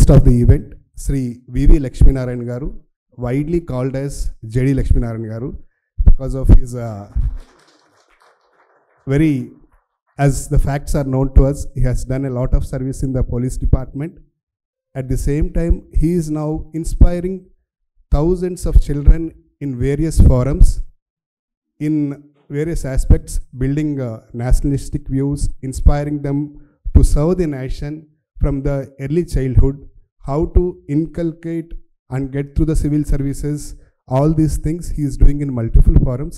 guest of the event, Sri V.V. Lakshminarayan Garu, widely called as J.D. Lakshminarayan Garu, because of his as the facts are known to us, he has done a lot of service in the police department. At the same time, he is now inspiring thousands of children in various forums, in various aspects, building nationalistic views, inspiring them to serve the nation from the early childhood, how to inculcate and get through the civil services, all these things he is doing in multiple forums.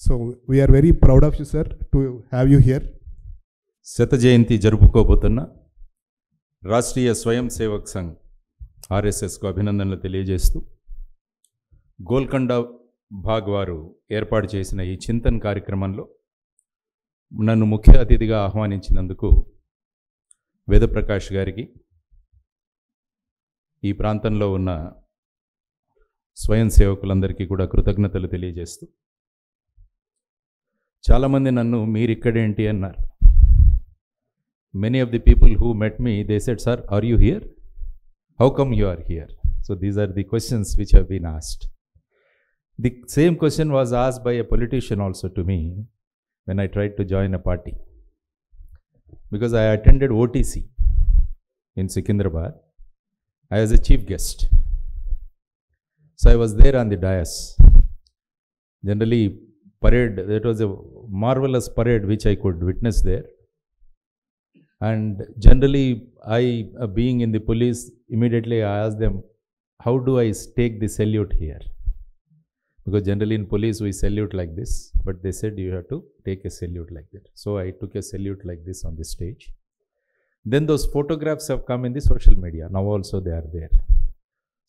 So we are very proud of you, sir, to have you here. శత జయంతి జరుపుకోబోతున్న రాష్ట్రీయ స్వయం సేవక్ సంఘ్ ఆర్ఎస్ఎస్కు అభినందనలు తెలియజేస్తూ గోల్కొండ భాగ్ వారు ఏర్పాటు చేసిన ఈ చింతన్ కార్యక్రమంలో నన్ను ముఖ్య అతిథిగా ఆహ్వానించినందుకు వేదప్రకాష్ గారికి, ఈ ప్రాంతంలో ఉన్న స్వయం సేవకులందరికీ కూడా కృతజ్ఞతలు తెలియజేస్తూ, చాలామంది నన్ను మీరిక్కడేంటి అన్నారు. Many of the people who met me, they said, "Sir, are you here? How come you are here?" So these are the questions which have been asked. The same question was asked by a politician also to me when I tried to join a party. Because I attended OTC in Secunderabad. I was a chief guest. So I was there on the dais. Generally, parade, that was a marvelous parade which I could witness there. And generally, being in the police, immediately I asked them, how do I take the salute here? Because generally in police we salute like this, but they said you have to take a salute like that. So I took a salute like this on the stage. Then those photographs have come in the social media. Now also they are there.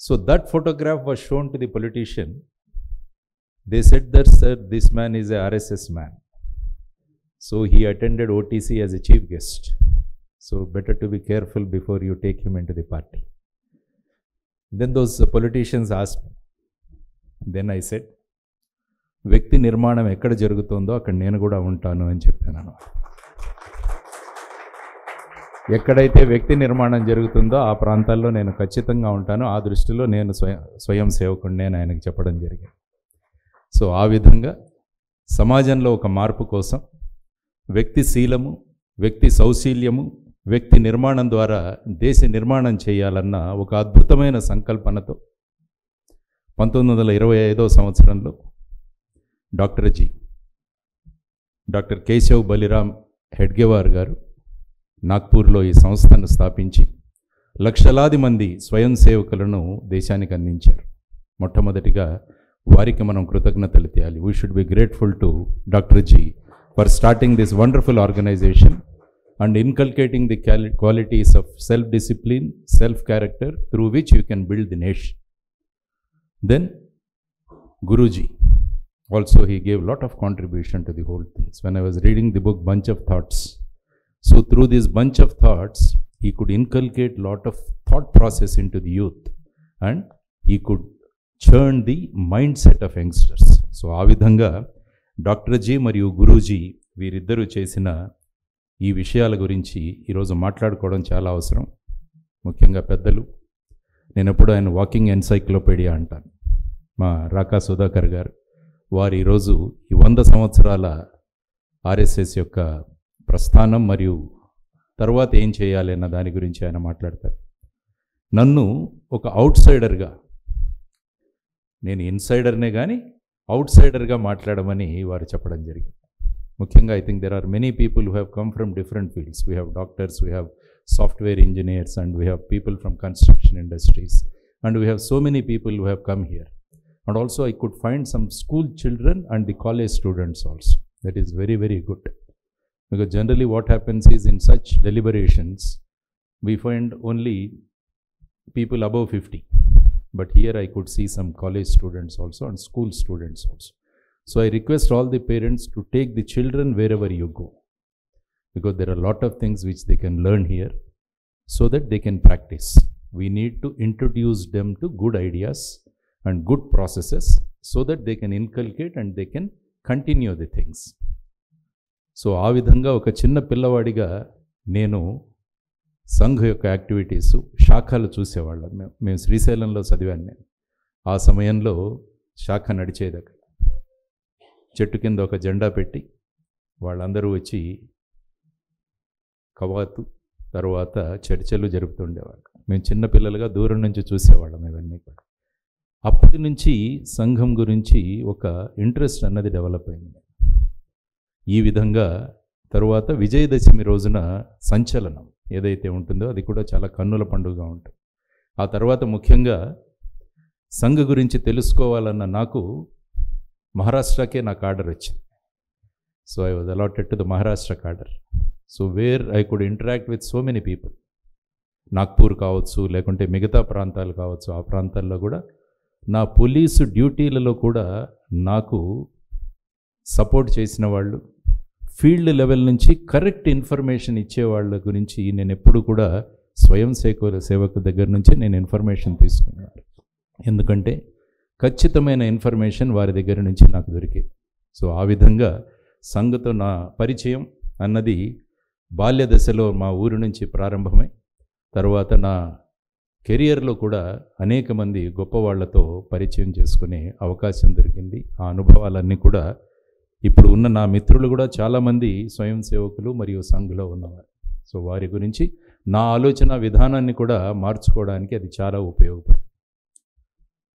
So that photograph was shown to the politician. They said that, sir, this man is a RSS man. So he attended OTC as a chief guest. So better to be careful before you take him into the party. Then those politicians asked me. Then I said, వ్యక్తి నిర్మాణం ఎక్కడ జరుగుతుందో అక్కడ నేను కూడా ఉంటాను అని చెప్పాను. ఎక్కడైతే వ్యక్తి నిర్మాణం జరుగుతుందో ఆ ప్రాంతాల్లో నేను ఖచ్చితంగా ఉంటాను. ఆ దృష్టిలో నేను స్వయం సేవకుడిని అని ఆయనకు చెప్పడం జరిగింది. సో ఆ విధంగా సమాజంలో ఒక మార్పు కోసం వ్యక్తి శీలము, వ్యక్తి సౌశీల్యము, వ్యక్తి నిర్మాణం ద్వారా దేశ నిర్మాణం చేయాలన్న ఒక అద్భుతమైన సంకల్పనతో 1925వ సంవత్సరంలో డాక్టర్ కేశవ్ బలిరామ్ హెడ్గేవార్ గారు నాగ్పూర్లో ఈ సంస్థను స్థాపించి లక్షలాది మంది స్వయం సేవకులను దేశానికి అందించారు. మొట్టమొదటిగా వారికి మనం కృతజ్ఞతలు తెలియాలి. We should be grateful to doctor ji for starting this wonderful organization and inculcating the qualities of self-discipline, self-character through which you can build the nation. Then Guruji, also he gave a lot of contribution to the whole things. When I was reading the book Bunch of Thoughts, so through this bunch of thoughts, he could inculcate a lot of thought process into the youth and he could churn the mindset of youngsters. So ఆ విధంగా doctor G మరియు గురూజీ వీరిద్దరూ చేసిన ఈ విషయాల గురించి ఈరోజు మాట్లాడుకోవడం చాలా అవసరం. ముఖ్యంగా పెద్దలు, నేను ఎప్పుడు ఆయన వాకింగ్ ఎన్సైక్లోపీడియా అంటాను. మా రాకా సుధాకర్ గారు వారు ఈరోజు ఈ 100 సంవత్సరాల ఆర్ఎస్ఎస్ యొక్క ప్రస్థానం మరియు తర్వాత ఏం చేయాలి అన్న దాని గురించి ఆయన మాట్లాడతారు. నన్ను ఒక అవుట్ సైడర్గా, నేను ఇన్సైడర్నే కానీ అవుట్ సైడర్గా మాట్లాడమని వారు చెప్పడం జరిగింది. ముఖ్యంగా I think there are many people who have come from different fields. We have doctors, we have software engineers, and we have people from construction industries, and we have so many people who have come here. And also I could find some school children and the college students also. That is very very good. Because generally what happens is in such deliberations, we find only people above 50. But here I could see some college students also and school students also. So I request all the parents to take the children wherever you go. Because there are a lot of things which they can learn here so that they can practice. We need to introduce them to good ideas and good processes so that they can inculcate and they can continue the things. So ఆ విధంగా ఒక చిన్న పిల్లవాడిగా నేను సంఘ్ యొక్క activities శాఖలు చూసేవాళ్ళం. మేము శ్రీశైలంలో చదివాను నేను. ఆ సమయంలో శాఖ నడిచేది అక్కడ. చెట్టు కింద ఒక జెండా పెట్టి వాళ్ళందరూ వచ్చి కవాతు తర్వాత చర్చలు జరుపుతుండేవాళ్ళు. మేము చిన్నపిల్లలుగా దూరం నుంచి చూసేవాళ్ళం ఇవన్నీ కూడా. అప్పటి నుంచి సంఘం గురించి ఒక ఇంట్రెస్ట్ అన్నది డెవలప్ అయింది. ఈ విధంగా తరువాత విజయదశమి రోజున సంచలనం ఏదైతే ఉంటుందో అది కూడా చాలా కన్నుల పండుగగా ఉంటుంది. ఆ తర్వాత ముఖ్యంగా సంఘ గురించి తెలుసుకోవాలన్న నాకు మహారాష్ట్రకే నాకు ఆర్డర్ వచ్చింది. So I was allotted to the Maharashtra order. So where I could interact with so many people. Nagpur కావచ్చు, లేకుంటే మిగతా ప్రాంతాలు కావచ్చు. ఆ ప్రాంతాల్లో కూడా నా పోలీసు డ్యూటీలలో కూడా నాకు సపోర్ట్ చేసిన వాళ్ళు, ఫీల్డ్ లెవెల్ నుంచి కరెక్ట్ ఇన్ఫర్మేషన్ ఇచ్చేవాళ్ళ గురించి నేను ఎప్పుడు కూడా స్వయం సేవకు దగ్గర నుంచే నేను ఇన్ఫర్మేషన్ తీసుకున్నాను. ఎందుకంటే ఖచ్చితమైన ఇన్ఫర్మేషన్ వారి దగ్గర నుంచి నాకు దొరికేది. సో ఆ విధంగా సంఘతో నా పరిచయం అన్నది బాల్య దశలో మా ఊరి నుంచి ప్రారంభమై తర్వాత నా కెరియర్లో కూడా అనేక మంది గొప్పవాళ్లతో పరిచయం చేసుకునే అవకాశం దొరికింది. ఆ అనుభవాలన్నీ కూడా ఇప్పుడు ఉన్న నా మిత్రులు కూడా చాలామంది స్వయం సేవకులు మరియు సంఘలో ఉన్నవారు. సో వారి గురించి నా ఆలోచన విధానాన్ని కూడా మార్చుకోవడానికి అది చాలా ఉపయోగపడుతుంది.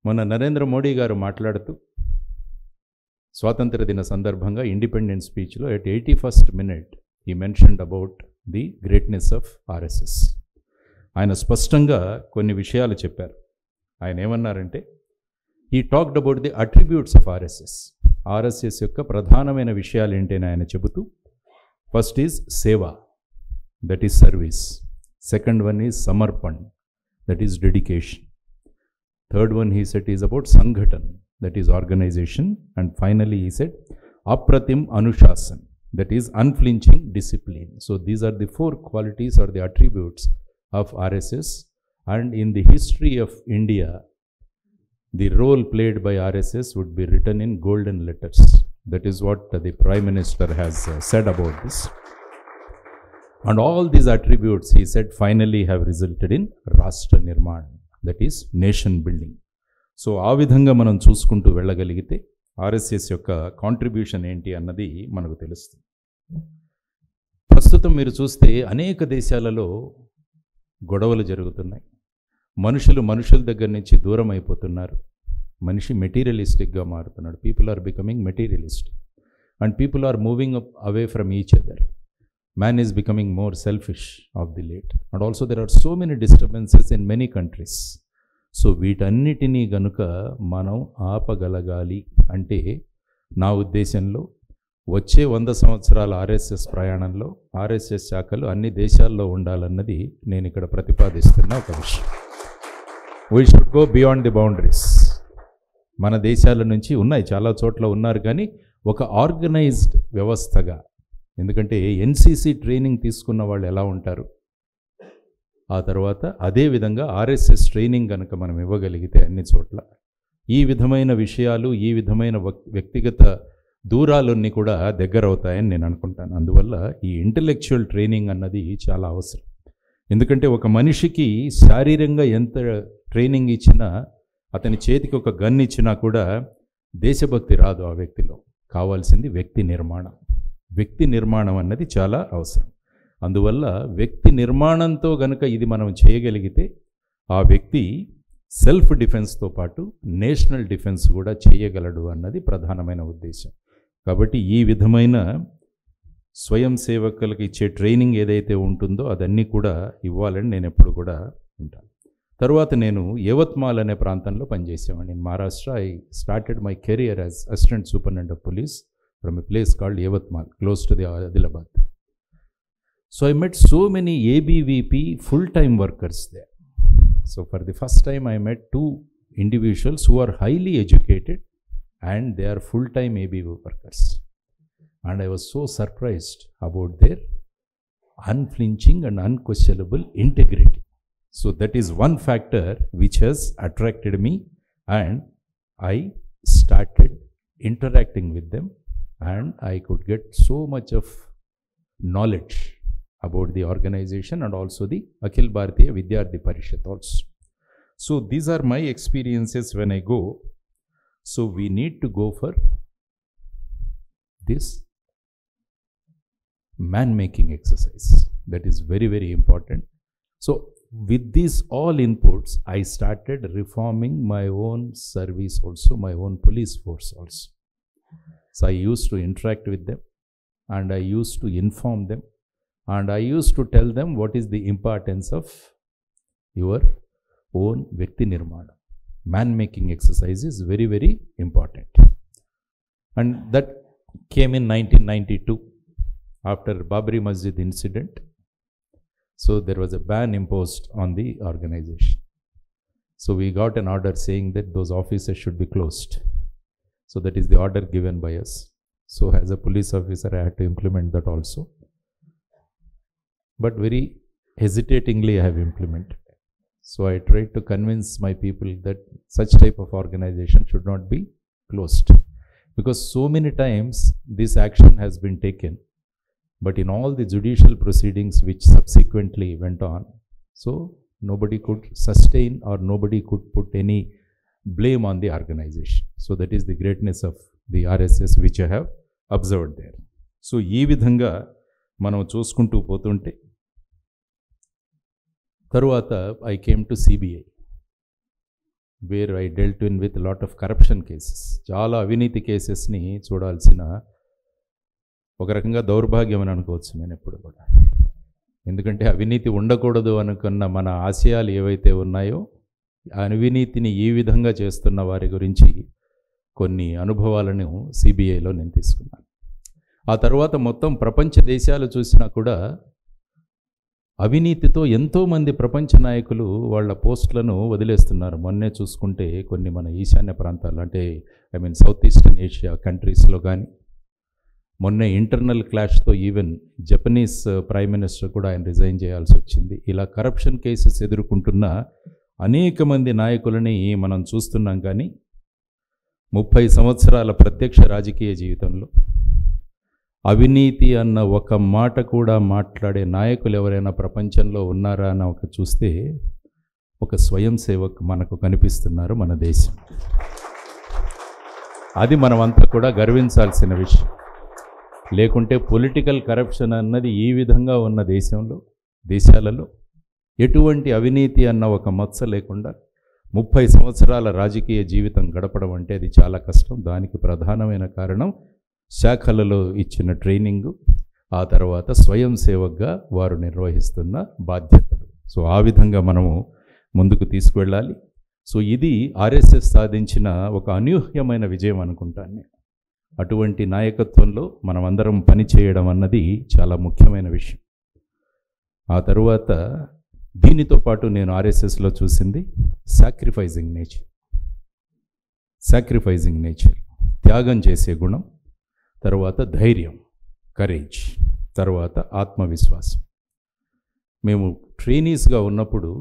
మొన్న నరేంద్ర మోడీ గారు మాట్లాడుతూ స్వాతంత్ర దిన సందర్భంగా independence స్పీచ్లో at 81st minute he mentioned about the greatness of RSS. ఆయన స్పష్టంగా కొన్ని విషయాలు చెప్పారు. ఆయన ఏమన్నారంటే he talked about the attributes of RSS. RSS యొక్క ప్రధానమైన విషయాలు ఏంటని ఆయన చెబుతూ, ఫస్ట్ ఈజ్ సేవ, that is service. Second one is Samarpan, that is dedication. Third one he said is about Sangathan, that is organization. And finally he said apratim anushasan, that is unflinching discipline. So these are the four qualities or the attributes of RSS. And in the history of India, the role played by RSS would be written in golden letters. That is what the Prime Minister has said about this. And all these attributes, he said, finally have resulted in Rashtra Nirman, that is nation building. So ఆ విధంగా మనం చూసుకుంటూ వెళ్ళగలిగితే RSS యొక్క contribution ఏంటి అన్నది మనకు తెలుస్తుంది. ప్రస్తుతం మీరు చూస్తే అనేక దేశాలలో గొడవలు జరుగుతున్నాయి. మనుషుల దగ్గర నుంచి దూరం అయిపోతున్నారు. మనిషి మెటీరియలిస్టిక్గా మారుతున్నాడు. People are becoming materialistic and people are moving up away from each other. Man is becoming more selfish of the late. And also there are so many disturbances in many countries. So వీటన్నిటినీ గనుక మనం ఆపగలగాలి అంటే నా ఉద్దేశంలో వచ్చే 100 సంవత్సరాల RSS ప్రయాణంలో RSS శాఖలు అన్ని దేశాల్లో ఉండాలన్నది నేను ఇక్కడ ప్రతిపాదిస్తున్న ఒక విషయం. We should go beyond the boundaries. మన దేశాల నుంచి ఉన్నాయి, చాలా చోట్ల ఉన్నారు, కానీ ఒక ఆర్గనైజ్డ్ వ్యవస్థగా. ఎందుకంటే ఎన్సిసి ట్రైనింగ్ తీసుకున్న వాళ్ళు ఎలా ఉంటారు, ఆ తర్వాత అదేవిధంగా ఆర్ఎస్ఎస్ ట్రైనింగ్ కనుక మనం ఇవ్వగలిగితే అన్ని చోట్ల ఈ విధమైన విషయాలు, ఈ విధమైన వ్యక్తిగత దూరాలన్నీ కూడా దగ్గర అవుతాయని నేను అనుకుంటాను. అందువల్ల ఈ ఇంటలెక్చువల్ ట్రైనింగ్ అన్నది చాలా అవసరం. ఎందుకంటే ఒక మనిషికి శారీరంగా ఎంత ట్రైనింగ్ ఇచ్చినా, అతని చేతికి ఒక గన్ ఇచ్చినా కూడా దేశభక్తి రాదు ఆ వ్యక్తిలో. కావాల్సింది వ్యక్తి నిర్మాణం. వ్యక్తి నిర్మాణం అన్నది చాలా అవసరం. అందువల్ల వ్యక్తి నిర్మాణంతో గనుక ఇది మనం చేయగలిగితే ఆ వ్యక్తి సెల్ఫ్ డిఫెన్స్తో పాటు నేషనల్ డిఫెన్స్ కూడా చేయగలడు అన్నది ప్రధానమైన ఉద్దేశం. కాబట్టి ఈ విధమైన స్వయం సేవకులకు ఇచ్చే ట్రైనింగ్ ఏదైతే ఉంటుందో అదన్నీ కూడా ఇవ్వాలని నేను ఎప్పుడు కూడా వింటాను. తర్వాత నేను యవత్మాల్ అనే ప్రాంతంలో పనిచేసేవాడిని. In Maharashtra I started my career as assistant superintendent of police from a place called Yavatmal, close to the Adilabad. So I met so many ABVP full-time workers there. So for the first time I met two individuals who are highly educated and they are full-time ABVP workers. And I was so surprised about their unflinching and unquestionable integrity. So that is one factor which has attracted me, and I started interacting with them and I could get so much of knowledge about the organization and also the Akhil Bharatiya Vidyarthi Parishad also. So these are my experiences when I go. So we need to go for this man-making exercise. That is very, very important. So with these all inputs, I started reforming my own service also, my own police force also. So I used to interact with them and I used to inform them and I used to tell them what is the importance of your own Vyakti Nirmana. Man-making exercise is very, very important. And that came in 1992 after Babri Masjid incident. So there was a ban imposed on the organization. So we got an order saying that those offices should be closed. So that is the order given by us. So as a police officer, I had to implement that also. But very hesitatingly I have implemented. So I tried to convince my people that such type of organization should not be closed. Because so many times this action has been taken, but in all the judicial proceedings which subsequently went on, so nobody could sustain or nobody could put any blame on the organization. So that is the greatness of the RSS which I have observed there. So ee vidhanga మనం చూసుకుంటూ పోతుంటే తరువాత I came to CBI, where I dealt in with a lot of corruption cases. చాలా అవినీతి కేసెస్ని చూడాల్సిన ఒక రకంగా దౌర్భాగ్యం అని అనుకోవచ్చు నేను ఎప్పుడు కూడా. ఎందుకంటే అవినీతి ఉండకూడదు అనుకున్న మన ఆశయాలు ఏవైతే ఉన్నాయో అవినీతిని ఈ విధంగా చేస్తున్న వారి గురించి కొన్ని అనుభవాలను సిబిఐలో నేను తీసుకున్నాను. ఆ తర్వాత మొత్తం ప్రపంచ దేశాలు చూసినా కూడా అవినీతితో ఎంతోమంది ప్రపంచ నాయకులు వాళ్ళ పోస్టులను వదిలేస్తున్నారు. మొన్నే చూసుకుంటే కొన్ని మన ఈశాన్య ప్రాంతాలు అంటే సౌత్ ఈస్టర్న్ ఏషియా కంట్రీస్లో కానీ, మొన్నే ఇంటర్నల్ క్లాష్తో ఈవెన్ జపనీస్ ప్రైమ్ మినిస్టర్ కూడా ఆయన రిజైన్ చేయాల్సి వచ్చింది. ఇలా కరప్షన్ కేసెస్ ఎదుర్కొంటున్న అనేక మంది నాయకులని మనం చూస్తున్నాం. కానీ 30 సంవత్సరాల ప్రత్యక్ష రాజకీయ జీవితంలో అవినీతి అన్న ఒక మాట కూడా మాట్లాడే నాయకులు ఎవరైనా ప్రపంచంలో ఉన్నారా అని ఒక చూస్తే ఒక స్వయం సేవక్ మనకు కనిపిస్తున్నారు మన దేశం. అది మనమంతా కూడా గర్వించాల్సిన విషయం. లేకుంటే పొలిటికల్ కరప్షన్ అన్నది ఈ విధంగా ఉన్న దేశాలలో ఎటువంటి అవినీతి అన్న ఒక మచ్చ లేకుండా 30 సంవత్సరాల రాజకీయ జీవితం గడపడం అంటే అది చాలా కష్టం. దానికి ప్రధానమైన కారణం శాఖలలో ఇచ్చిన ట్రైనింగు, ఆ తర్వాత స్వయం సేవక్గా వారు నిర్వహిస్తున్న బాధ్యతలు. సో ఆ విధంగా మనము ముందుకు తీసుకువెళ్ళాలి. సో ఇది ఆర్ఎస్ఎస్ సాధించిన ఒక అనూహ్యమైన విజయం అనుకుంటాను నేను. అటువంటి నాయకత్వంలో మనమందరం పనిచేయడం అన్నది చాలా ముఖ్యమైన విషయం. ఆ తరువాత దీనితో పాటు నేను ఆర్ఎస్ఎస్లో చూసింది సాక్రిఫైజింగ్ నేచర్, త్యాగం చేసే గుణం, తర్వాత ధైర్యం, కరేజ్, తర్వాత ఆత్మవిశ్వాసం. మేము ట్రైనీస్గా ఉన్నప్పుడు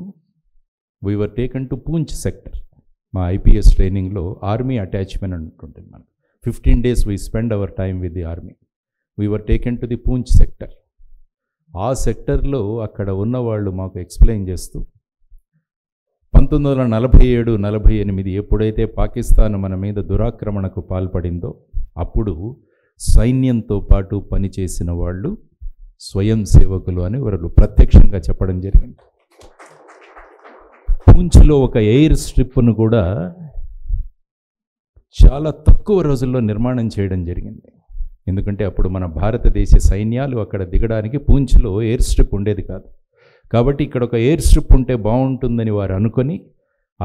we were taken to Poonch sector. మా ఐపీఎస్ ట్రైనింగ్లో ఆర్మీ అటాచ్మెంట్ అంటుంటుంది. మనం 15 days we spend our time with the army. We were taken to the Poonch sector. ఆ సెక్టర్లో అక్కడ ఉన్నవాళ్ళు మాకు ఎక్స్ప్లెయిన్ చేస్తూ 1947-48 ఎప్పుడైతే పాకిస్తాన్ మన మీద దురాక్రమణకు పాల్పడిందో అప్పుడు సైన్యంతో పాటు పనిచేసిన వాళ్ళు స్వయం సేవకులు అని వాళ్ళు ప్రత్యక్షంగా చెప్పడం జరిగింది. పూంచ్లో ఒక ఎయిర్ స్ట్రిప్ను కూడా చాలా తక్కువ రోజుల్లో నిర్మాణం చేయడం జరిగింది. ఎందుకంటే అప్పుడు మన భారతదేశ సైన్యాలు అక్కడ దిగడానికి పూంచ్లో ఎయిర్ స్ట్రిప్ ఉండేది కాదు. కాబట్టి ఇక్కడ ఒక ఎయిర్ స్ట్రిప్ ఉంటే బాగుంటుందని వారు అనుకొని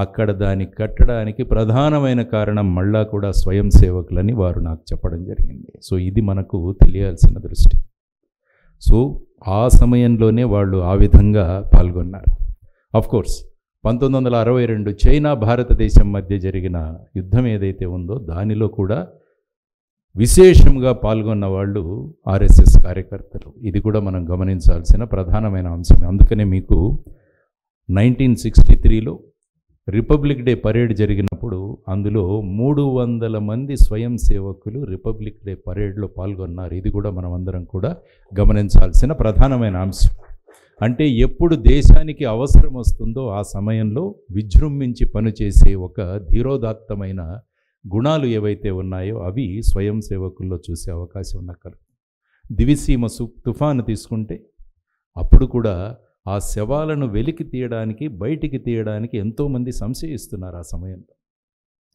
అక్కడ దాన్ని కట్టడానికి ప్రధానమైన కారణం మళ్ళా కూడా స్వయం సేవకులని వారు నాకు చెప్పడం జరిగింది. సో ఇది మనకు తెలియాల్సిన దృష్టి. సో ఆ సమయంలోనే వాళ్ళు ఆ విధంగా పాల్గొన్నారు. ఆఫ్కోర్స్ 1962 చైనా భారతదేశం మధ్య జరిగిన యుద్ధం ఏదైతే ఉందో దానిలో కూడా విశేషంగా పాల్గొన్న వాళ్ళు ఆర్ఎస్ఎస్ కార్యకర్తలు. ఇది కూడా మనం గమనించాల్సిన ప్రధానమైన అంశం. అందుకనే మీకు 1963లో రిపబ్లిక్ డే పరేడ్ జరిగినప్పుడు అందులో 300 మంది స్వయం సేవకులు రిపబ్లిక్ డే పరేడ్లో పాల్గొన్నారు. ఇది కూడా మనం అందరం కూడా గమనించాల్సిన ప్రధానమైన అంశం. అంటే ఎప్పుడు దేశానికి అవసరం వస్తుందో ఆ సమయంలో విజృంభించి పనిచేసే ఒక ధీరోదాత్తమైన గుణాలు ఏవైతే ఉన్నాయో అవి స్వయం సేవకుల్లో చూసే అవకాశం ఉన్న దివిసీమ తుఫాను తీసుకుంటే అప్పుడు కూడా ఆ శవాలను వెలికి తీయడానికి బయటికి తీయడానికి ఎంతోమంది సంశయిస్తున్నారు ఆ సమయంలో.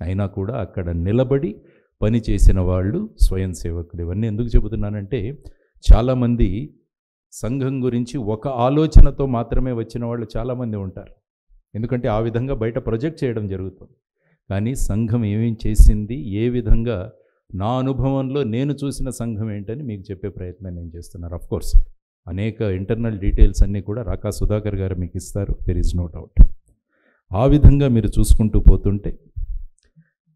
అయినా కూడా అక్కడ నిలబడి పనిచేసిన వాళ్ళు స్వయం సేవకులు. ఇవన్నీ ఎందుకు చెబుతున్నానంటే చాలామంది సంఘం గురించి ఒక ఆలోచనతో మాత్రమే వచ్చిన వాళ్ళు చాలామంది ఉంటారు. ఎందుకంటే ఆ విధంగా బయట ప్రొజెక్ట్ చేయడం జరుగుతుంది. కానీ సంఘం ఏమేం చేసింది, ఏ విధంగా నా అనుభవంలో నేను చూసిన సంఘం ఏంటని మీకు చెప్పే ప్రయత్నం నేను చేస్తున్నాను. అఫ్కోర్స్ అనేక ఇంటర్నల్ డీటెయిల్స్ అన్నీ కూడా రాకా సుధాకర్ గారు మీకు ఇస్తారు, దెర్ ఈజ్ నో డౌట్. ఆ విధంగా మీరు చూసుకుంటూ పోతుంటే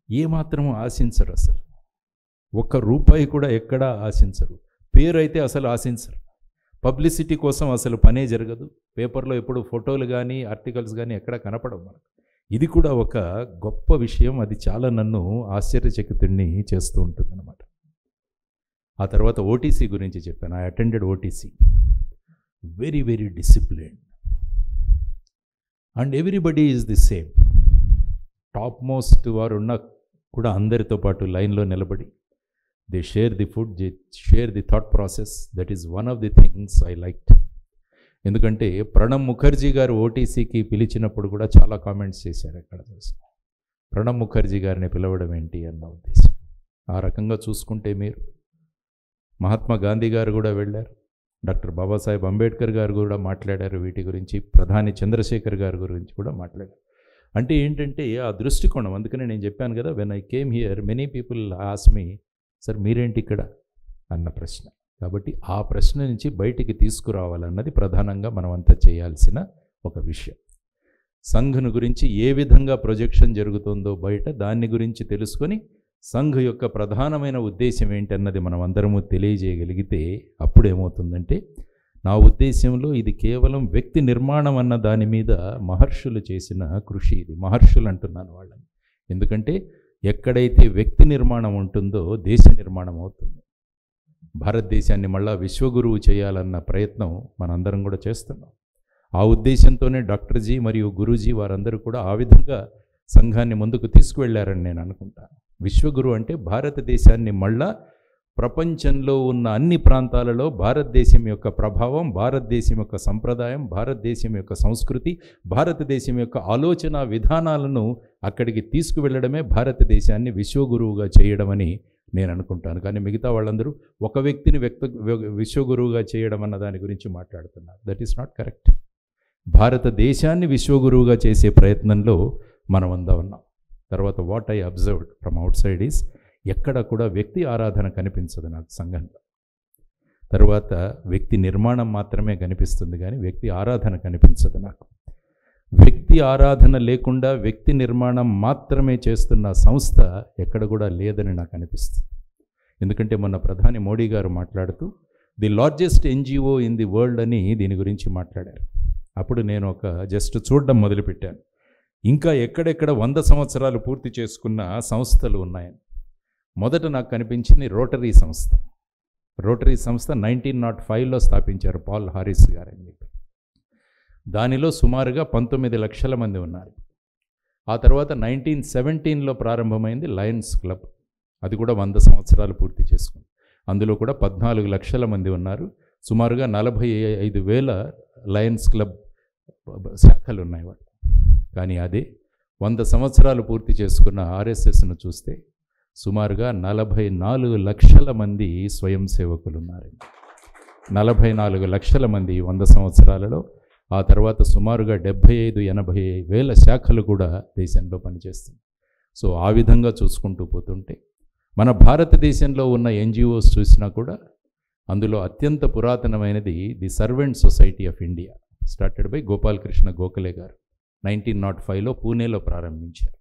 ఏమాత్రము ఆశించరు, అసలు ₹1 కూడా ఎక్కడా ఆశించరు. పేరు అయితే అసలు ఆశించరు. పబ్లిసిటీ కోసం అసలు పనే జరగదు. పేపర్లో ఎప్పుడు ఫోటోలు కానీ ఆర్టికల్స్ కానీ ఎక్కడ కనపడవు మనకు. ఇది కూడా ఒక గొప్ప విషయం. అది చాలా నన్ను ఆశ్చర్యచకితుడిని చేస్తూ ఉంటుంది అన్నమాట. ఆ తర్వాత ఓటీసీ గురించి చెప్పాను. I attended OTC. Very very disciplined and everybody is the same. Top most వారు ఉన్న కూడా అందరితో పాటు లైన్లో నిలబడి they share the food, they share the thought process. That is one of the things I liked. ఎందుకంటే ప్రణబ్ ముఖర్జీ గారు ఓటీసీకి పిలిచినప్పుడు కూడా చాలా కామెంట్స్ చేశారు. అక్కడ ప్రణబ్ ముఖర్జీ గారిని పిలవడం ఏంటి అన్న ఉద్దేశం. ఆ రకంగా చూసుకుంటే మీరు మహాత్మా గాంధీ గారు కూడా వెళ్ళారు, డాక్టర్ బాబాసాహెబ్ అంబేద్కర్ గారు కూడా మాట్లాడారు వీటి గురించి, ప్రధాని చంద్రశేఖర్ గారి గురించి కూడా మాట్లాడారు. అంటే ఏంటంటే ఆ దృష్టికోణం. అందుకనే నేను చెప్పాను కదా, when I came here many people ask me, sir మీరేంటి ఇక్కడ అన్న ప్రశ్న. కాబట్టి ఆ ప్రశ్న నుంచి బయటికి తీసుకురావాలన్నది ప్రధానంగా మనమంతా చేయాల్సిన ఒక విషయం. సంఘను గురించి ఏ విధంగా ప్రొజెక్షన్ జరుగుతుందో బయట దాన్ని గురించి తెలుసుకొని సంఘ యొక్క ప్రధానమైన ఉద్దేశం ఏంటన్నది మనం అందరము తెలియజేయగలిగితే అప్పుడు ఏమవుతుందంటే, నా ఉద్దేశంలో ఇది కేవలం వ్యక్తి నిర్మాణం అన్న దాని మీద మహర్షులు చేసిన కృషి. ఇది మహర్షులు అంటున్నాను వాళ్ళని, ఎందుకంటే ఎక్కడైతే వ్యక్తి నిర్మాణం ఉంటుందో దేశ నిర్మాణం అవుతుంది. భారతదేశాన్ని మళ్ళా విశ్వగురువు చేయాలన్న ప్రయత్నం మనందరం కూడా చేస్తున్నాం. ఆ ఉద్దేశంతోనే డాక్టర్ జీ మరియు గురూజీ వారందరూ కూడా ఆ విధంగా సంఘాన్ని ముందుకు తీసుకువెళ్ళారని నేను అనుకుంటాను. విశ్వగురు అంటే భారతదేశాన్ని మళ్ళా ప్రపంచంలో ఉన్న అన్ని ప్రాంతాలలో భారతదేశం యొక్క ప్రభావం, భారతదేశం యొక్క సంప్రదాయం, భారతదేశం యొక్క సంస్కృతి, భారతదేశం యొక్క ఆలోచన విధానాలను అక్కడికి తీసుకువెళ్ళడమే భారతదేశాన్ని విశ్వగురువుగా చేయడమని నేను అనుకుంటాను. కానీ మిగతా వాళ్ళందరూ ఒక వ్యక్తిని విశ్వగురువుగా చేయడం అన్న దాని గురించి మాట్లాడుతున్నారు. That is not correct. భారతదేశాన్ని విశ్వగురువుగా చేసే ప్రయత్నంలో మనమంతా ఉన్నాం. తర్వాత what I observed from out side is, ఎక్కడ కూడా వ్యక్తి ఆరాధన కనిపించదు నాకు సంఘంలో. తర్వాత వ్యక్తి నిర్మాణం మాత్రమే కనిపిస్తుంది కానీ వ్యక్తి ఆరాధన కనిపించదు నాకు. వ్యక్తి ఆరాధన లేకుండా వ్యక్తి నిర్మాణం మాత్రమే చేస్తున్న సంస్థ ఎక్కడ కూడా లేదని నాకు అనిపిస్తుంది. ఎందుకంటే మొన్న ప్రధాని మోడీ గారు మాట్లాడుతూ the largest NGO in the world అని దీని గురించి మాట్లాడారు. అప్పుడు నేను ఒక జస్ట్ చూడడం మొదలుపెట్టాను, ఇంకా ఎక్కడెక్కడ 100 సంవత్సరాలు పూర్తి చేసుకున్న సంస్థలు ఉన్నాయని. మొదట నాకు కనిపించింది రోటరీ సంస్థ. రోటరీ సంస్థ 1905లో స్థాపించారు పాల్ హారిస్ గారు అని చెప్పి. దానిలో సుమారుగా 19 లక్షల మంది ఉన్నారు. ఆ తర్వాత 1917లో ప్రారంభమైంది లయన్స్ క్లబ్. అది కూడా 100 సంవత్సరాలు పూర్తి చేసుకుంది. అందులో కూడా 14 లక్షల మంది ఉన్నారు. సుమారుగా 45,000 లయన్స్ క్లబ్ శాఖలు ఉన్నాయి వాళ్ళు. కానీ అదే 100 సంవత్సరాలు పూర్తి చేసుకున్న ఆర్ఎస్ఎస్ను చూస్తే సుమారుగా 44 లక్షల మంది స్వయం సేవకులు ఉన్నారు. 44 లక్షల మంది 100 సంవత్సరాలలో. ఆ తర్వాత సుమారుగా 75-80 వేల శాఖలు కూడా దేశంలో పనిచేస్తుంది. సో ఆ విధంగా చూసుకుంటూ పోతుంటే మన భారతదేశంలో ఉన్న ఎన్జిఓస్ చూసినా కూడా అందులో అత్యంత పురాతనమైనది the servant society of India, started by Gopalakrishna Gokhale గారు 1905లో పూణేలో ప్రారంభించారు.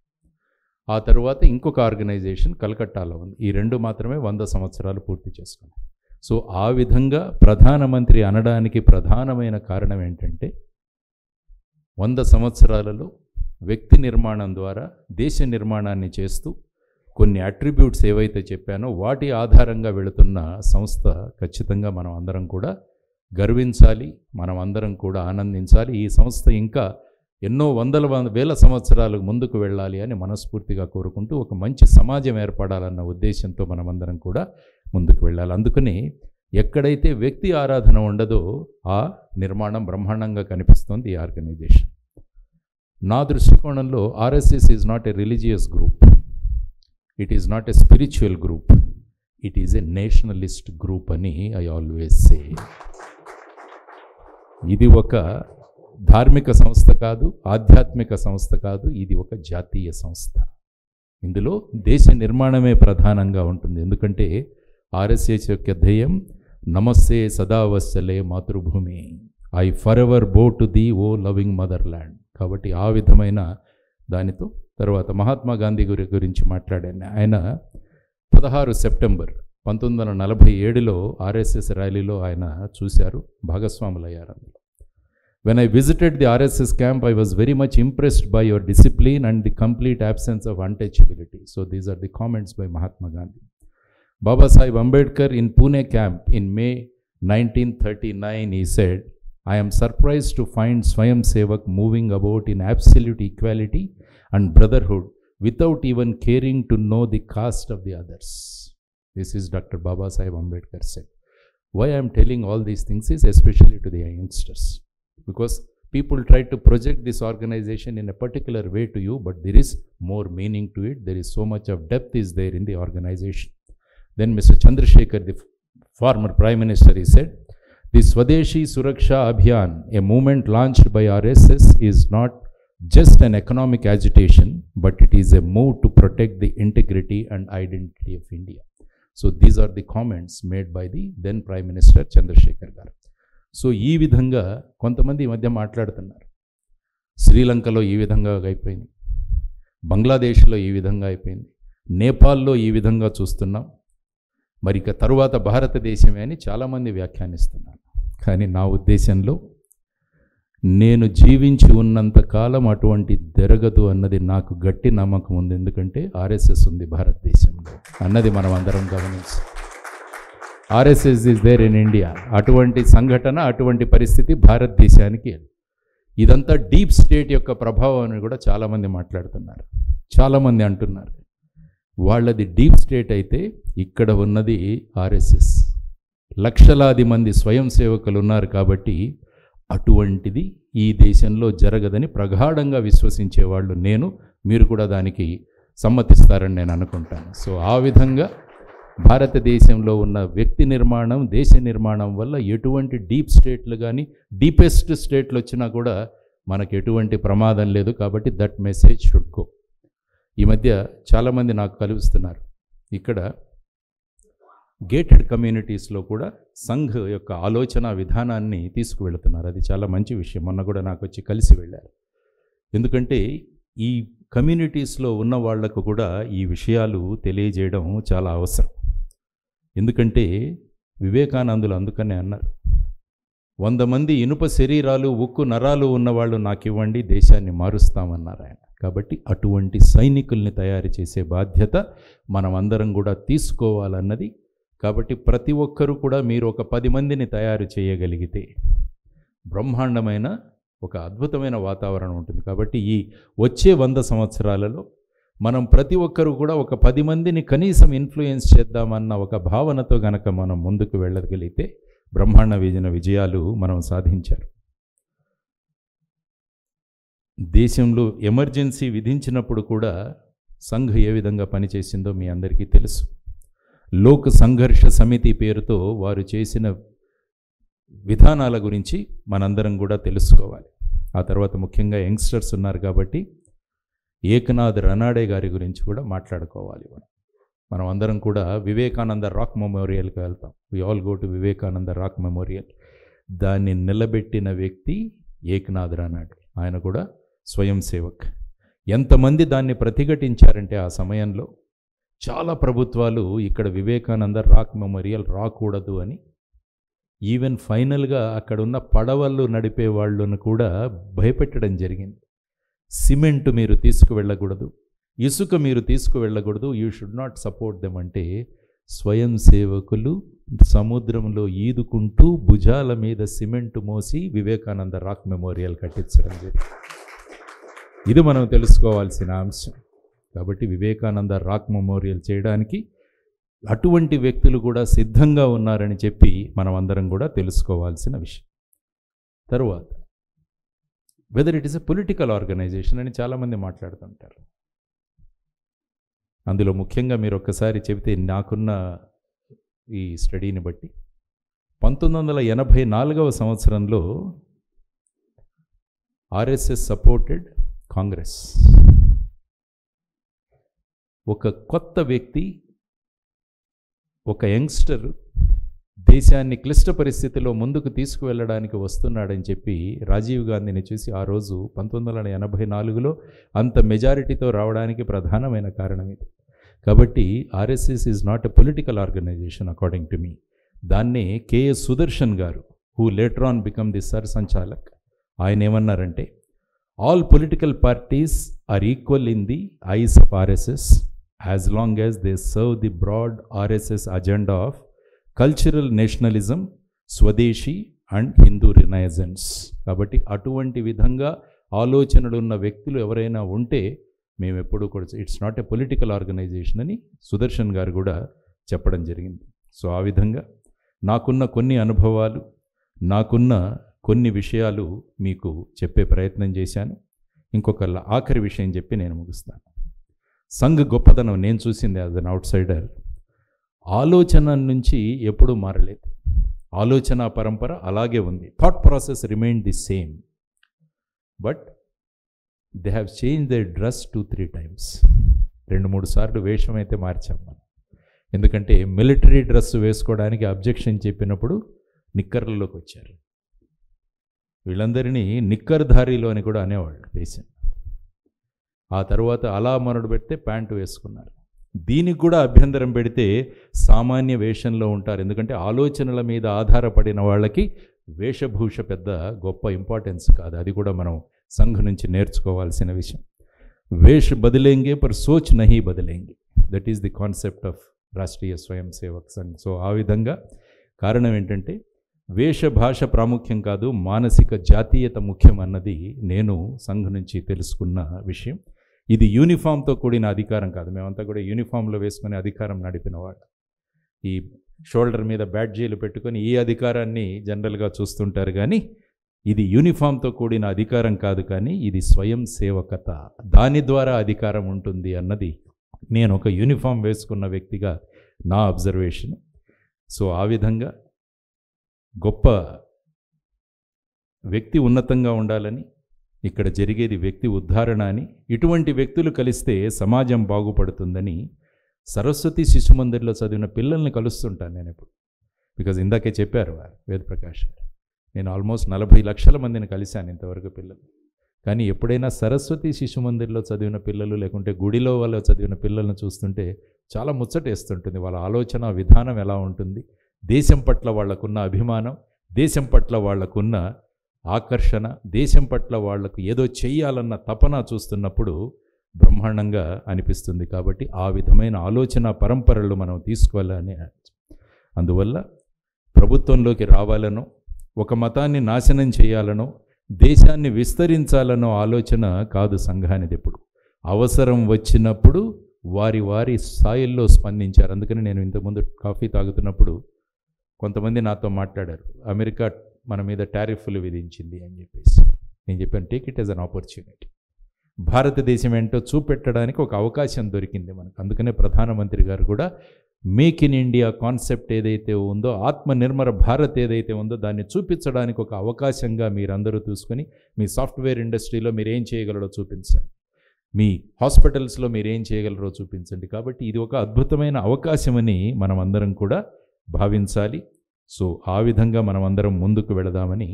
ఆ తర్వాత ఇంకొక ఆర్గనైజేషన్ కలకట్టాలో ఉంది. ఈ రెండు మాత్రమే 100 సంవత్సరాలు పూర్తి చేసుకున్నాయి. సో ఆ విధంగా ప్రధానమంత్రి అనడానికి ప్రధానమైన కారణం ఏంటంటే 100 సంవత్సరాలలో వ్యక్తి నిర్మాణం ద్వారా దేశ నిర్మాణాన్ని చేస్తూ కొన్ని అట్రిబ్యూట్స్ ఏవైతే చెప్పానో వాటి ఆధారంగా వెళుతున్న సంస్థ ఖచ్చితంగా మనం అందరం కూడా గర్వించాలి, మనం అందరం కూడా ఆనందించాలి. ఈ సంస్థ ఇంకా ఎన్నో వేల సంవత్సరాలకు ముందుకు వెళ్ళాలి అని మనస్ఫూర్తిగా కోరుకుంటూ ఒక మంచి సమాజం ఏర్పడాలన్న ఉద్దేశంతో మనమందరం కూడా ముందుకు వెళ్ళాలి. అందుకని ఎక్కడైతే వ్యక్తి ఆరాధన ఉండదో ఆ నిర్మాణం బ్రహ్మాండంగా కనిపిస్తోంది ఈ ఆర్గనైజేషన్. నా దృష్టికోణంలో RSS is not a religious group, it is not a spiritual group, it is a nationalist group అని ఐ ఆల్వేస్ సే. ఇది ఒక ధార్మిక సంస్థ కాదు, ఆధ్యాత్మిక సంస్థ కాదు, ఇది ఒక జాతీయ సంస్థ. ఇందులో దేశ నిర్మాణమే ప్రధానంగా ఉంటుంది. ఎందుకంటే ఆర్ఎస్ఎస్ యొక్క ధ్యేయం నమస్తే సదావత్సలే మాతృభూమి, I forever bow to the O loving motherland. కాబట్టి ఆ విధమైన దానితో తర్వాత మహాత్మా గాంధీ గురించి మాట్లాడాను. ఆయన 16 సెప్టెంబర్ 1947లో ఆర్ఎస్ఎస్ ర్యాలీలో ఆయన చూశారు, భాగస్వాములయ్యారు అందులో. When I visited the RSS camp, I was very much impressed by your discipline and the complete absence of untouchability. So these are the comments by Mahatma Gandhi. Baba Sahib Ambedkar in Pune camp in May 1939, he said, I am surprised to find Swayam Sevak moving about in absolute equality and brotherhood without even caring to know the caste of the others. This is Dr. Baba Sahib Ambedkar said. Why I am telling all these things is especially to the youngsters. Because people try to project this organization in a particular way to you, but there is more meaning to it. There is so much of depth is there in the organization. Then Mr. Chandrasekhar, the former Prime Minister, he said, the Swadeshi Suraksha Abhiyan, a movement launched by RSS, is not just an economic agitation, but it is a move to protect the integrity and identity of India. So these are the comments made by the then Prime Minister Chandrasekhar Garu. So ఈ విధంగా కొంతమంది ఈ మధ్య మాట్లాడుతున్నారు, శ్రీలంకలో ఈ విధంగా అయిపోయింది, బంగ్లాదేశ్లో ఈ విధంగా అయిపోయింది, నేపాల్లో ఈ విధంగా చూస్తున్నాం, మరి ఇక తరువాత భారతదేశమే అని చాలామంది వ్యాఖ్యానిస్తున్నారు. కానీ నా ఉద్దేశంలో నేను జీవించి ఉన్నంత కాలం అటువంటి జరగదు అన్నది నాకు గట్టి నమ్మకం ఉంది. ఎందుకంటే ఆర్ఎస్ఎస్ ఉంది భారతదేశంలో అన్నది మనం అందరం గమనించాలి. RSS is there in India. అటువంటి సంఘటన, అటువంటి పరిస్థితి భారతదేశానికి. ఇదంతా డీప్ స్టేట్ యొక్క ప్రభావం అని కూడా చాలామంది మాట్లాడుతున్నారు, చాలామంది అంటున్నారు. వాళ్ళది డీప్ స్టేట్ అయితే ఇక్కడ ఉన్నది ఆర్ఎస్ఎస్. లక్షలాది మంది స్వయం సేవకులు ఉన్నారు కాబట్టి అటువంటిది ఈ దేశంలో జరగదని ప్రగాఢంగా విశ్వసించే వాళ్ళు నేను, మీరు కూడా దానికి సమ్మతిస్తారని నేను అనుకుంటాను. సో ఆ విధంగా భారతదేశంలో ఉన్న వ్యక్తి నిర్మాణం, దేశ నిర్మాణం వల్ల ఎటువంటి డీప్ స్టేట్లు కానీ డీపెస్ట్ స్టేట్లు వచ్చినా కూడా మనకు ఎటువంటి ప్రమాదం లేదు. కాబట్టి దట్ మెసేజ్ షుడ్ గో. ఈ మధ్య చాలామంది నాకు కలుస్తున్నారు, ఇక్కడ గేటెడ్ కమ్యూనిటీస్లో కూడా సంఘ్ యొక్క ఆలోచన విధానాన్ని తీసుకువెళుతున్నారు. అది చాలా మంచి విషయం. మొన్న కూడా నాకు వచ్చి కలిసి వెళ్ళారు. ఎందుకంటే ఈ కమ్యూనిటీస్లో ఉన్న వాళ్లకు కూడా ఈ విషయాలు తెలియజేయడం చాలా అవసరం. ఎందుకంటే వివేకానందులు అందుకనే అన్నారు, 100 మంది ఇనుప శరీరాలు, ఉక్కు నరాలు ఉన్నవాళ్ళు నాకు ఇవ్వండి, దేశాన్ని మారుస్తామన్నారు ఆయన. కాబట్టి అటువంటి సైనికుల్ని తయారు చేసే బాధ్యత మనం అందరం కూడా తీసుకోవాలన్నది. కాబట్టి ప్రతి ఒక్కరూ కూడా మీరు ఒక 10 మందిని తయారు చేయగలిగితే బ్రహ్మాండమైన ఒక అద్భుతమైన వాతావరణం ఉంటుంది. కాబట్టి ఈ వచ్చే 100 సంవత్సరాలలో మనం ప్రతి ఒక్కరూ కూడా ఒక 10 మందిని కనీసం ఇన్ఫ్లుయెన్స్ చేద్దామన్న ఒక భావనతో గనక మనం ముందుకు వెళ్ళగలిగితే బ్రహ్మాండ విజయాలు మనం సాధించారు. దేశంలో ఎమర్జెన్సీ విధించినప్పుడు కూడా సంఘ్ ఏ విధంగా పనిచేసిందో మీ అందరికీ తెలుసు. లోక్ సంఘర్ష సమితి పేరుతో వారు చేసిన విధానాల గురించి మనందరం కూడా తెలుసుకోవాలి. ఆ తర్వాత ముఖ్యంగా యంగ్స్టర్స్ ఉన్నారు కాబట్టి ఏకనాథ్ రనాడే గారి గురించి కూడా మాట్లాడుకోవాలి. మనం అందరం కూడా వివేకానంద రాక్ మెమోరియల్కి వెళ్తాం. We all go to Vivekananda rock memorial. దాన్ని నిలబెట్టిన వ్యక్తి ఏకనాథ్ రనాడే. ఆయన కూడా స్వయం సేవక్. ఎంతమంది దాన్ని ప్రతిఘటించారంటే ఆ సమయంలో చాలా ప్రభుత్వాలు ఇక్కడ వివేకానంద రాక్ మెమోరియల్ రాకూడదు అని, ఈవెన్ ఫైనల్గా అక్కడున్న పడవలు నడిపే వాళ్ళను కూడా భయపెట్టడం జరిగింది. సిమెంట్ మీరు తీసుకువెళ్ళకూడదు, ఇసుక మీరు తీసుకువెళ్ళకూడదు, you should not support them అంటే స్వయం సేవకులు సముద్రంలో ఈదుకుంటూ భుజాల మీద సిమెంట్ మోసి వివేకానంద రాక్ మెమోరియల్ కట్టించడం జరిగింది. ఇది మనం తెలుసుకోవాల్సిన అంశం. కాబట్టి వివేకానంద రాక్ మెమోరియల్ చేయడానికి అటువంటి వ్యక్తులు కూడా సిద్ధంగా ఉన్నారని చెప్పి మనం అందరం కూడా తెలుసుకోవాల్సిన విషయం. తరువాత whether it is a political organisation అని చాలామంది మాట్లాడుతుంటారు. అందులో ముఖ్యంగా మీరు ఒక్కసారి చెబితే నాకున్న ఈ స్టడీని బట్టి 1984వ సంవత్సరంలో ఆర్ఎస్ఎస్ సపోర్టెడ్ కాంగ్రెస్. ఒక కొత్త వ్యక్తి, ఒక యంగ్స్టర్ దేశాన్ని క్లిష్ట పరిస్థితిలో ముందుకు తీసుకువెళ్ళడానికి వస్తున్నాడని చెప్పి రాజీవ్ గాంధీని చూసి ఆ రోజు 1984లో అంత మెజారిటీతో రావడానికి ప్రధానమైన కారణం ఇది. కాబట్టి RSS is not a political organisation according to me. దాన్నే KS Sudarshan garu, who later on become the Sar Sanchalak, ఆయన ఏమన్నారంటే all political parties are equal in the eyes of RSS as long as they serve the broad RSS agenda of cultural nationalism, swadeshi and Hindu renaissance. కాబట్టి అటువంటి విధంగా ఆలోచనలు ఉన్న వ్యక్తులు ఎవరైనా ఉంటే మేము ఎప్పుడూ కూడా it's not a political organisation అని సుదర్శన్ గారు కూడా చెప్పడం జరిగింది. సో ఆ విధంగా నాకున్న కొన్ని అనుభవాలు, నాకున్న కొన్ని విషయాలు మీకు చెప్పే ప్రయత్నం చేశాను. ఇంకొక ఆఖరి విషయం చెప్పి నేను ముగిస్తాను. సంఘ్ గొప్పతనం నేను చూసింది యాజ్ అన్ అవుట్ సైడర్, ఆలోచన నుంచి ఎప్పుడూ మారలేదు. ఆలోచన పరంపర అలాగే ఉంది. Thought process remain the same, but they have change their dress 2-3 times. 2-3 సార్లు వేషం అయితే మార్చాం మనం. ఎందుకంటే మిలిటరీ డ్రెస్ వేసుకోవడానికి అబ్జెక్షన్ చెప్పినప్పుడు నిక్కర్లలోకి వచ్చారు. వీళ్ళందరినీ నిక్కర్ధారీలో అని కూడా అనేవాళ్ళు దేశం. ఆ తర్వాత అలా మనడు పెడితే ప్యాంటు వేసుకున్నారు. దీనికి కూడా అభ్యంతరం పెడితే సామాన్య వేషంలో ఉంటారు. ఎందుకంటే ఆలోచనల మీద ఆధారపడిన వాళ్ళకి వేషభూష పెద్ద గొప్ప ఇంపార్టెన్స్ కాదు. అది కూడా మనం సంఘ్ నుంచి నేర్చుకోవాల్సిన విషయం. వేష్ బదిలేంగే పర్ సోచ్ నహీ బదిలేంగే, that is the concept of Rashtriya Swayam Sevak Sangh. So ఆ విధంగా కారణం ఏంటంటే వేషభాష ప్రాముఖ్యం కాదు, మానసిక జాతీయత ముఖ్యం అన్నది నేను సంఘ్ నుంచి తెలుసుకున్న విషయం. ఇది యూనిఫామ్తో కూడిన అధికారం కాదు. మేమంతా కూడా యూనిఫామ్లో వేసుకునే అధికారం నడిపినవాడు. ఈ షోల్డర్ మీద బ్యాడ్జీలు పెట్టుకొని ఈ అధికారాన్ని జనరల్గా చూస్తుంటారు, కానీ ఇది యూనిఫామ్తో కూడిన అధికారం కాదు, కానీ ఇది స్వయం సేవకత. దాని ద్వారా అధికారం ఉంటుంది అన్నది నేను ఒక యూనిఫామ్ వేసుకున్న వ్యక్తిగా నా అబ్జర్వేషన్. సో ఆ విధంగా గొప్ప వ్యక్తి ఉన్నతంగా ఉండాలని, ఇక్కడ జరిగేది వ్యక్తి ఉద్ధరణ అని, ఇటువంటి వ్యక్తులు కలిస్తే సమాజం బాగుపడుతుందని సరస్వతి శిశు మందిర్లో చదివిన పిల్లల్ని కలుస్తుంటాను నేను ఎప్పుడు. బికాజ్ ఇందాకే చెప్పారు వారు వేదప్రకాష్ గారు, నేను ఆల్మోస్ట్ 40 లక్షల మందిని కలిశాను ఇంతవరకు పిల్లలు. కానీ ఎప్పుడైనా సరస్వతి శిశు మందిర్లో చదివిన పిల్లలు లేకుంటే గుడిలో వాళ్ళు చదివిన పిల్లలను చూస్తుంటే చాలా ముచ్చటేస్తుంటుంది. వాళ్ళ ఆలోచన విధానం ఎలా ఉంటుంది, దేశం పట్ల వాళ్లకున్న అభిమానం, దేశం పట్ల వాళ్లకున్న ఆకర్షణ, దేశం పట్ల వాళ్లకు ఏదో చెయ్యాలన్న తపన చూస్తున్నప్పుడు బ్రహ్మాండంగా అనిపిస్తుంది. కాబట్టి ఆ విధమైన ఆలోచన పరంపరలు మనం తీసుకోవాలని, అందువల్ల ప్రభుత్వంలోకి రావాలనో, ఒక మతాన్ని నాశనం చేయాలనో, దేశాన్ని విస్తరించాలనో ఆలోచన కాదు సంఘానిది. ఎప్పుడు అవసరం వచ్చినప్పుడు వారి వారి స్థాయిల్లో స్పందించారు. అందుకని నేను ఇంతకుముందు కాఫీ తాగుతున్నప్పుడు కొంతమంది నాతో మాట్లాడారు, అమెరికా మన మీద టారిఫ్లు విధించింది అని చెప్పేసి. నేను చెప్పాను, take it as an opportunity. భారతదేశం ఏంటో చూపెట్టడానికి ఒక అవకాశం దొరికింది మనకు. అందుకనే ప్రధానమంత్రి గారు కూడా మేక్ ఇన్ ఇండియా కాన్సెప్ట్ ఏదైతే ఉందో, ఆత్మనిర్భర భారత్ ఏదైతే ఉందో దాన్ని చూపించడానికి ఒక అవకాశంగా మీరందరూ చూసుకొని మీ సాఫ్ట్వేర్ ఇండస్ట్రీలో మీరు ఏం చేయగలరో చూపించండి, మీ హాస్పిటల్స్లో మీరు ఏం చేయగలరో చూపించండి. కాబట్టి ఇది ఒక అద్భుతమైన అవకాశమని మనం అందరం కూడా భావించాలి. సో ఆ విధంగా మనం అందరం ముందుకు వెళదామని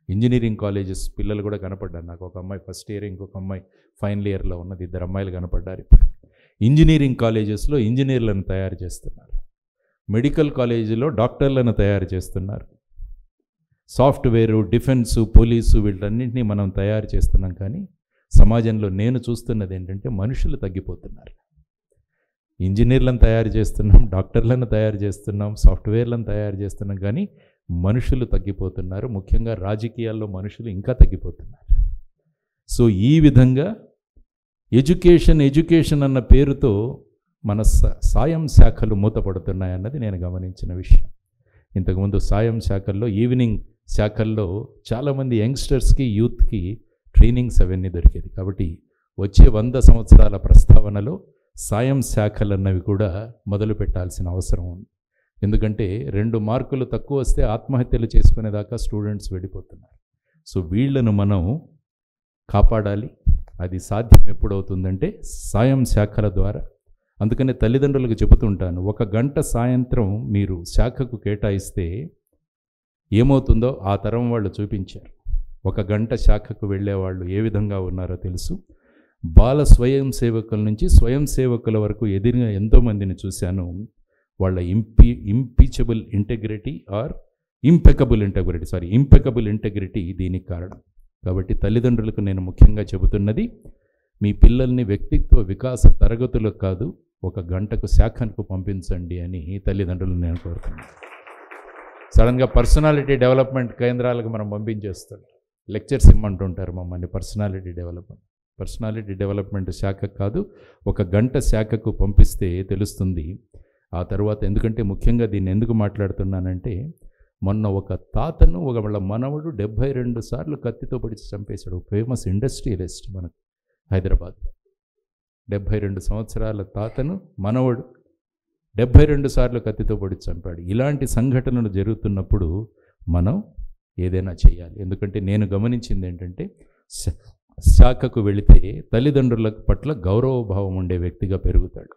ఇంజనీరింగ్ కాలేజెస్ పిల్లలు కూడా కనపడ్డారు నాకు. ఒక అమ్మాయి ఫస్ట్ ఇయర్, ఇంకొక అమ్మాయి ఫైనల్ ఇయర్లో ఉన్నది. 2 అమ్మాయిలు కనపడ్డారు. ఇప్పుడు ఇంజనీరింగ్ కాలేజెస్లో ఇంజనీర్లను తయారు చేస్తున్నారు, మెడికల్ కాలేజీలో డాక్టర్లను తయారు చేస్తున్నారు, సాఫ్ట్వేరు, డిఫెన్సు, పోలీసు వీటన్నింటినీ మనం తయారు చేస్తున్నాం. కానీ సమాజంలో నేను చూస్తున్నది ఏంటంటే మనుషులు తగ్గిపోతున్నారు. ఇంజనీర్లను తయారు చేస్తున్నాం, డాక్టర్లను తయారు చేస్తున్నాం, సాఫ్ట్వేర్లను తయారు చేస్తున్నాం, కానీ మనుషులు తగ్గిపోతున్నారు. ముఖ్యంగా రాజకీయాల్లో మనుషులు ఇంకా తగ్గిపోతున్నారు. సో ఈ విధంగా ఎడ్యుకేషన్ అన్న పేరుతో మన సాయం శాఖలు మూతపడుతున్నాయన్నది నేను గమనించిన విషయం. ఇంతకుముందు సాయం శాఖల్లో, ఈవినింగ్ శాఖల్లో చాలామంది యంగ్స్టర్స్కి, యూత్కి ట్రైనింగ్స్ అవన్నీ దొరికేది. కాబట్టి వచ్చే 100 సంవత్సరాల ప్రస్తావనలో సాయం శాఖలన్నవి కూడా మొదలు పెట్టాల్సిన అవసరం ఉంది. ఎందుకంటే 2 మార్కులు తక్కువ వస్తే ఆత్మహత్యలు చేసుకునేదాకా స్టూడెంట్స్ వెళ్ళిపోతున్నారు. సో వీళ్ళను మనం కాపాడాలి. అది సాధ్యం ఎప్పుడవుతుందంటే సాయం శాఖల ద్వారా. అందుకనే తల్లిదండ్రులకు చెబుతుంటాను, 1 గంట సాయంత్రం మీరు శాఖకు కేటాయిస్తే ఏమవుతుందో ఆ తరం వాళ్ళు చూపించారు. 1 గంట శాఖకు వెళ్ళేవాళ్ళు ఏ విధంగా ఉన్నారో తెలుసు. బాల స్వయం సేవకుల నుంచి స్వయం సేవకుల వరకు ఎదిరిన ఎంతోమందిని చూశాను. వాళ్ళ ఇంపీచబుల్ ఇంటెగ్రిటీ ఆర్ ఇంపెకబుల్ ఇంటెగ్రిటీ దీనికి కారణం. కాబట్టి తల్లిదండ్రులకు నేను ముఖ్యంగా చెబుతున్నది, మీ పిల్లల్ని వ్యక్తిత్వ వికాస తరగతులకు కాదు, 1 గంటకు శాఖకు పంపించండి అని తల్లిదండ్రులను నేను కోరుతున్నాను. సడన్గా పర్సనాలిటీ డెవలప్మెంట్ కేంద్రాలకు మనం పంపించేస్తాం, లెక్చర్స్ ఇమ్మంటుంటారు మమ్మల్ని. పర్సనాలిటీ డెవలప్మెంట్ శాఖ కాదు, 1 గంట శాఖకు పంపిస్తే తెలుస్తుంది. ఆ తర్వాత ఎందుకంటే ముఖ్యంగా దీన్ని ఎందుకు మాట్లాడుతున్నానంటే, మొన్న ఒక తాతను వాళ్ళ మనవడు 72 సార్లు కత్తితో పొడిచి చంపేశాడు. ఫేమస్ ఇండస్ట్రియలిస్ట్ మనకు హైదరాబాద్లో. 72 సంవత్సరాల తాతను మనవడు 72 సార్లు కత్తితో పొడిచి చంపాడు. ఇలాంటి సంఘటనలు జరుగుతున్నప్పుడు మనం ఏదైనా చేయాలి. ఎందుకంటే నేను గమనించింది ఏంటంటే, శాఖకు వెళితే తల్లిదండ్రుల పట్ల గౌరవభావం ఉండే వ్యక్తిగా పెరుగుతాడు,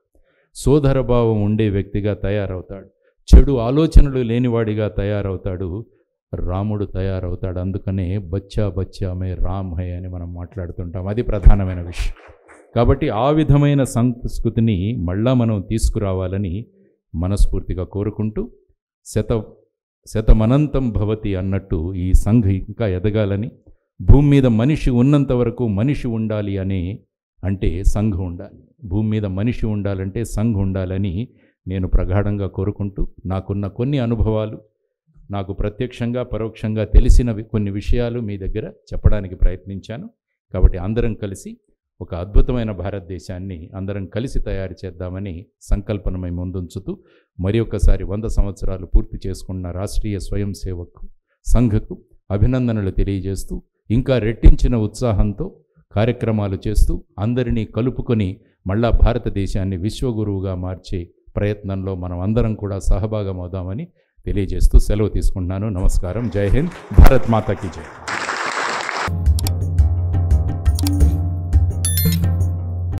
సోదరభావం ఉండే వ్యక్తిగా తయారవుతాడు, చెడు ఆలోచనలు లేనివాడిగా తయారవుతాడు, రాముడు తయారవుతాడు. అందుకనే బచ్చా బచ్చా మే రామ్ హై అని మనం మాట్లాడుతుంటాం. అది ప్రధానమైన విషయం. కాబట్టి ఆ విధమైన సంస్కృతిని మళ్ళా మనం తీసుకురావాలని మనస్ఫూర్తిగా కోరుకుంటూ, శతమనంతం భవతి అన్నట్టు ఈ సంఘ ఇంకా ఎదగాలని, భూమి మీద మనిషి ఉన్నంత వరకు మనిషి ఉండాలి అంటే సంఘం ఉండాలి, భూమి మీద మనిషి ఉండాలంటే సంఘం ఉండాలని నేను ప్రగాఢంగా కోరుకుంటూ, నాకున్న కొన్ని అనుభవాలు, నాకు ప్రత్యక్షంగా పరోక్షంగా తెలిసిన కొన్ని విషయాలు మీ దగ్గర చెప్పడానికి ప్రయత్నించాను. కాబట్టి అందరం కలిసి ఒక అద్భుతమైన భారతదేశాన్ని అందరం కలిసి తయారు చేద్దామని సంకల్పనమై ముందుంచుతూ, మరి ఒక్కసారి 100 సంవత్సరాలు పూర్తి చేసుకున్న రాష్ట్రీయ స్వయం సేవకు సంఘకు అభినందనలు తెలియజేస్తూ, ఇంకా రెట్టించిన ఉత్సాహంతో కార్యక్రమాలు చేస్తూ అందరినీ కలుపుకొని మళ్ళా భారతదేశాన్ని విశ్వగురువుగా మార్చే ప్రయత్నంలో మనం అందరం కూడా సహభాగమవుదామని తెలియజేస్తూ సెలవు తీసుకుంటున్నాను. నమస్కారం. జై హింద్. భారత్ మాతాకి జై.